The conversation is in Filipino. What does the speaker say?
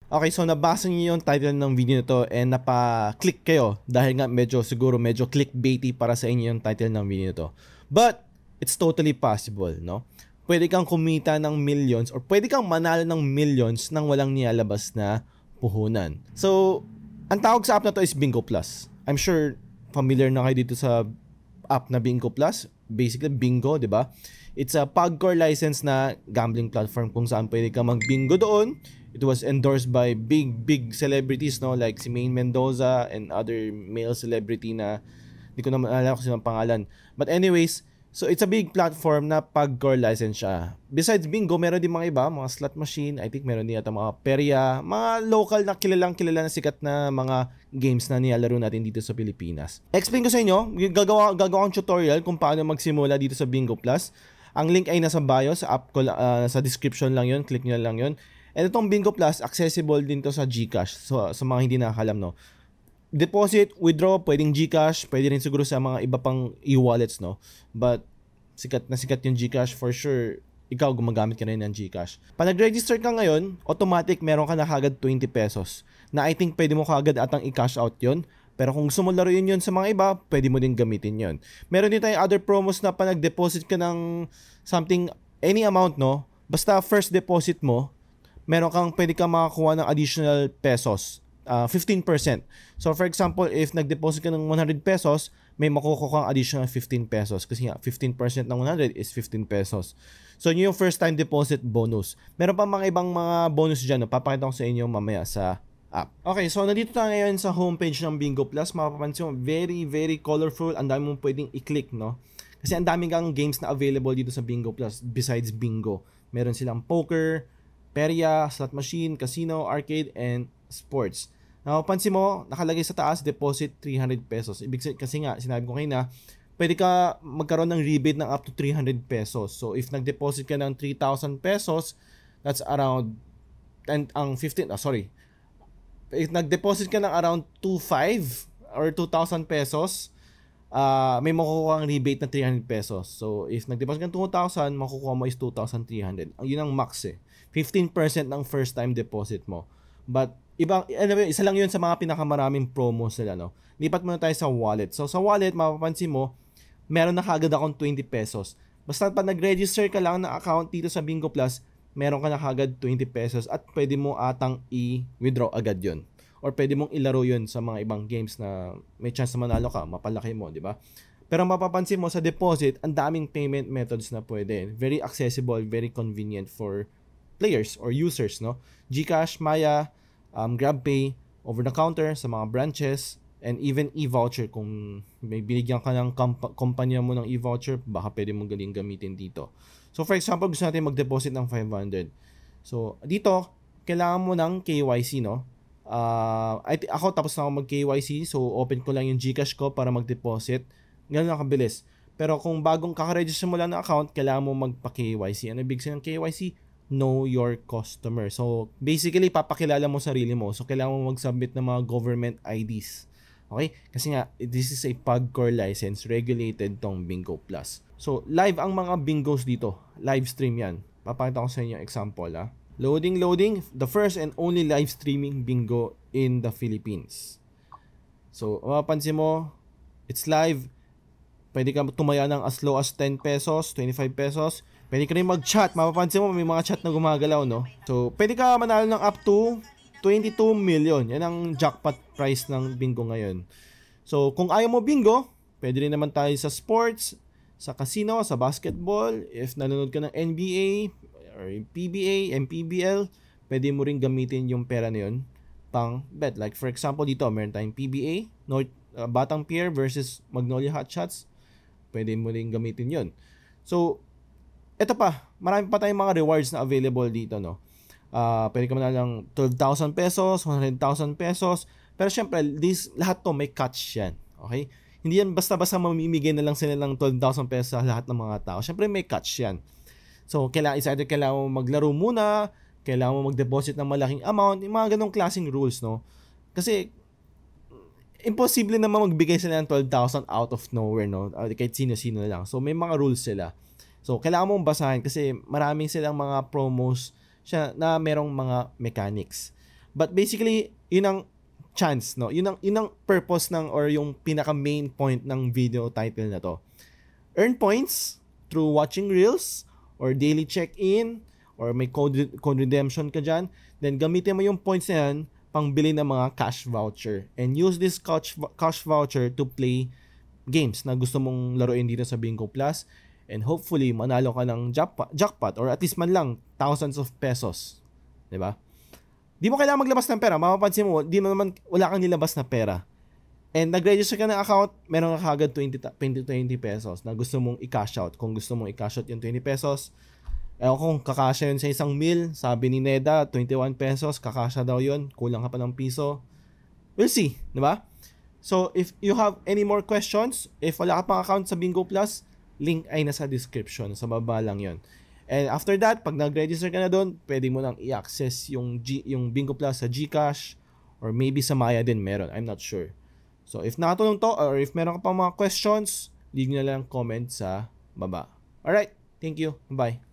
Okay, so nabasa niyo yung title ng video na to and napa-click kayo dahil nga siguro medyo clickbaity para sa inyo yung title ng video na to. But it's totally possible, no? Pwede kang kumita ng millions or pwede kang manalo ng millions nang walang nilalabas na puhunan. So, ang tawag sa app na to is Bingo Plus. I'm sure familiar na kayo dito sa app na Bingo Plus. Basically, bingo, di ba? It's a PAGCOR license na gambling platform kung saan pwede ka mag-bingo doon. It was endorsed by big celebrities, no, like si Maine Mendoza and other male celebrity na hindi ko naman alam kung sino ang pangalan. But anyways, so it's a big platform na PAGCOR license siya. Besides bingo, meron din mga iba, mga slot machine, I think meron din yata mga perya, mga local na kilala na sikat na mga games na nilalaro natin dito sa Pilipinas. Explain ko sa inyo, gagawa akong tutorial kung paano magsimula dito sa Bingo Plus. Ang link ay nasa bio, sa app ko, sa description lang yun, click nyo lang yun. And itong Bingo Plus, accessible din to sa GCash. So, sa mga hindi nakakalam, no? Deposit, withdraw, pwedeng GCash, pwede rin siguro sa mga iba pang e-wallets, no? But, sikat yung GCash for sure. Ikaw, gumagamit ka rin ng GCash. Pag nag-register ka ngayon, automatic meron ka na kagad 20 pesos. Na I think pwede mo kagad atang i-cash out yon. Pero kung gusto mo laruin yun sa mga iba, pwede mo din gamitin yon. Meron din tayong other promos na pa nag-deposit ka ng something, any amount, no? Basta first deposit mo, meron kang pwede kang makakuha ng additional pesos, 15%. So for example, if nag-deposit ka ng 100 pesos, may makukuha kang additional 15 pesos kasi nga 15% ng 100 is 15 pesos. So yun yung first time deposit bonus. Meron pa mga ibang mga bonus dyan, no? Papakita ko sa inyo mamaya sa app. Okay, so nandito tayo ngayon sa homepage ng Bingo Plus. Mapapansin mo, very colorful. Ang dami mong pwedeng i-click, no? Kasi ang daming kang games na available dito sa Bingo Plus besides bingo. Meron silang poker, perya, slot machine, casino, arcade, and sports. Napapansin mo, nakalagay sa taas, deposit 300 pesos. Ibig sabihin, kasi nga, sinabi ko kayo na, pwede ka magkaroon ng rebate ng up to 300 pesos. So, if nag-deposit ka ng 3,000 pesos, that's around, if nag-deposit ka ng around 2,500 or 2,000 pesos, may makukuha ang rebate na 300 pesos. So, if nag-deposit ka ng 2,000, makukuha mo is 2,300. Yun ang max eh. 15% ng first time deposit mo. But, isa lang yun sa mga pinakamaraming promos nila, no? Lipat muna tayo sa wallet. So, sa wallet, mapapansin mo, meron na kagad akong 20 pesos. Basta pag nag-register ka lang ng account dito sa Bingo Plus, meron ka na kagad 20 pesos at pwede mo atang i-withdraw agad yun. Or pwede mong ilaro yun sa mga ibang games na may chance na manalo ka, mapalaki mo, di ba? Pero mapapansin mo sa deposit, ang daming payment methods na pwede. Very accessible, very convenient for players or users, no? GCash, Maya, GrabPay, over the counter sa mga branches, and even e-voucher. Kung may binigyan ka ng kumpanya mo ng e-voucher, baka pwede mong galing gamitin dito. So for example, gusto natin mag-deposit ng 500. So dito, kailangan mo ng KYC, no? Ako tapos na ako mag-KYC, so open ko lang yung GCash ko para mag-deposit. Ganun lang kabilis. Pero kung bagong kaka-register mo lang ng account, kailangan mo magpa-KYC. Ano ibig sabihin ng KYC? Know your customer. So, basically, papakilala mo sarili mo. So, kailangan mo mag-submit ng mga government IDs. Okay? Kasi nga, this is a PAGCOR license, regulated tong Bingo Plus. So, live ang mga bingos dito. Live stream yan. Papakita ko sa inyo example, ha. Loading. The first and only live streaming bingo in the Philippines. So, mapapansin mo, it's live. Pwede ka tumaya ng as low as 10 pesos, 25 pesos. Pwede ka rin mag-chat. Mapapansin mo, may mga chat na gumagalaw, no? So, pwede ka manalo ng up to 22 million. Yan ang jackpot price ng bingo ngayon. So, kung ayaw mo bingo, pwede rin naman tayo sa sports, sa casino, sa basketball. If nanonood ka ng NBA, or PBA, MPBL, pwede mo rin gamitin yung pera na yun pang bet. Like, for example, dito, meron tayong PBA, Batang Pier versus Magnolia Hotshots. Pwede mo rin gamitin yun. So, ito pa, marami pa tayong mga rewards na available dito, no? Pwede ka manalo ng 12,000 pesos, 100,000 pesos. Pero syempre, lahat to may catch yan. Okay? Hindi yan basta-basta mamimigay na lang sila ng 12,000 pesos sa lahat ng mga tao. Syempre, may catch yan. So, kailangan mo maglaro muna, kailangan mo mag-deposit ng malaking amount, yung mga ganong klaseng rules, no? Kasi, imposible naman magbigay sila ng 12,000 out of nowhere, no? Kahit sino-sino na lang. So, may mga rules sila. So, kailangan mong basahin kasi maraming silang mga promos na merong mga mechanics. But basically, yun ang chance, no? Yun ang purpose ng or yung pinaka main point ng video title na to. Earn points through watching reels or daily check-in or may code redemption ka dyan. Then gamitin mo yung points na yan pang bili ng mga cash voucher. And use this cash voucher to play games na gusto mong laruin dito sa Bingo Plus. And hopefully, manalo ka ng jackpot or at least man lang thousands of pesos. Diba? Di mo kailangan maglabas ng pera. Mapapansin mo, wala kang nilabas na pera. And nag-register ka ng account, meron ka kagad 20 pesos na gusto mong i-cash out. Kung gusto mong i-cash out yung 20 pesos, kung kakasya yun sa isang meal, sabi ni Neda, 21 pesos, kakasya daw yun, kulang ka pa ng piso. We'll see, di ba? So, if you have any more questions, if wala ka pang account sa Bingo Plus, link ay nasa description, sa baba lang yun. And after that, pag nag-register ka na doon, pwede mo nang i-access yung Bingo Plus sa GCash or maybe sa Maya din meron. I'm not sure. So, if nakatulong to or if meron ka pang mga questions, leave nyo na lang comment sa baba. Alright, thank you. Bye.